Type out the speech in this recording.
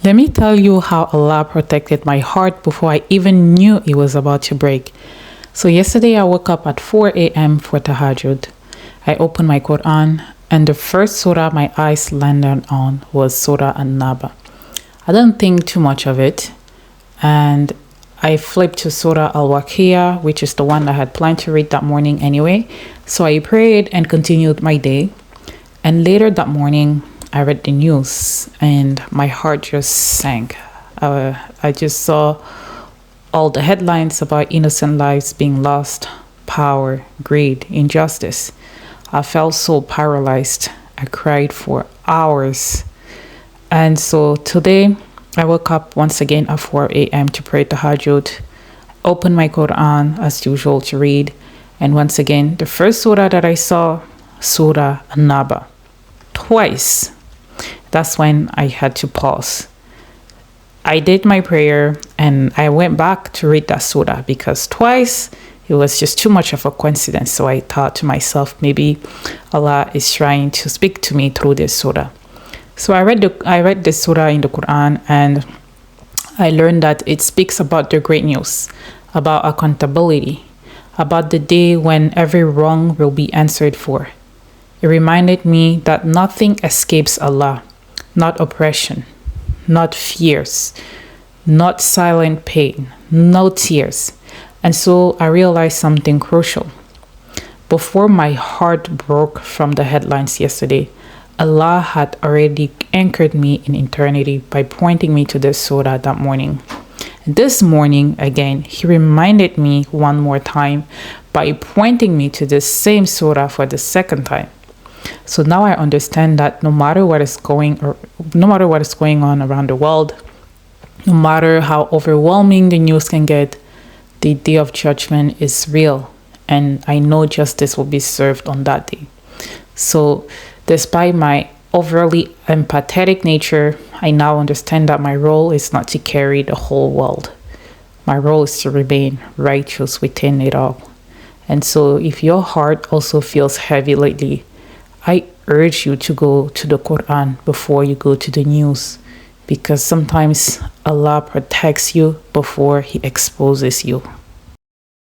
Let me tell you how Allah protected my heart before I even knew it was about to break. So yesterday I woke up at 4 a.m. for Tahajjud. I opened my Quran and the first surah my eyes landed on was Surah An-Naba. I didn't think too much of it and I flipped to Surah Al-Waqiyah, which is the one I had planned to read that morning anyway. So I prayed and continued my day. And later that morning, I read the news and my heart just sank. I just saw all the headlines about innocent lives being lost, power, greed, injustice. I felt so paralyzed. I cried for hours. And so today, I woke up once again at 4 a.m. to pray Tahajjud, opened my Quran as usual to read, and once again, the first surah that I saw, Surah An-Naba. Twice. That's when I had to pause. I did my prayer and I went back to read that surah because twice it was just too much of a coincidence. So I thought to myself, maybe Allah is trying to speak to me through this surah. So I read this surah in the Quran and I learned that it speaks about the great news, about accountability, about the day when every wrong will be answered for. It reminded me that nothing escapes Allah, not oppression, not fears, not silent pain, no tears. And so I realized something crucial. Before my heart broke from the headlines yesterday, Allah had already anchored me in eternity by pointing me to this surah that morning. This morning, again, He reminded me one more time by pointing me to this same surah for the second time. So now I understand that no matter what is going on around the world, no matter how overwhelming the news can get, the day of judgment is real, and I know justice will be served on that day. So despite my overly empathetic nature, I now understand that my role is not to carry the whole world. My role is to remain righteous within it all. And so if your heart also feels heavy lately, I urge you to go to the Quran before you go to the news, because sometimes Allah protects you before He exposes you.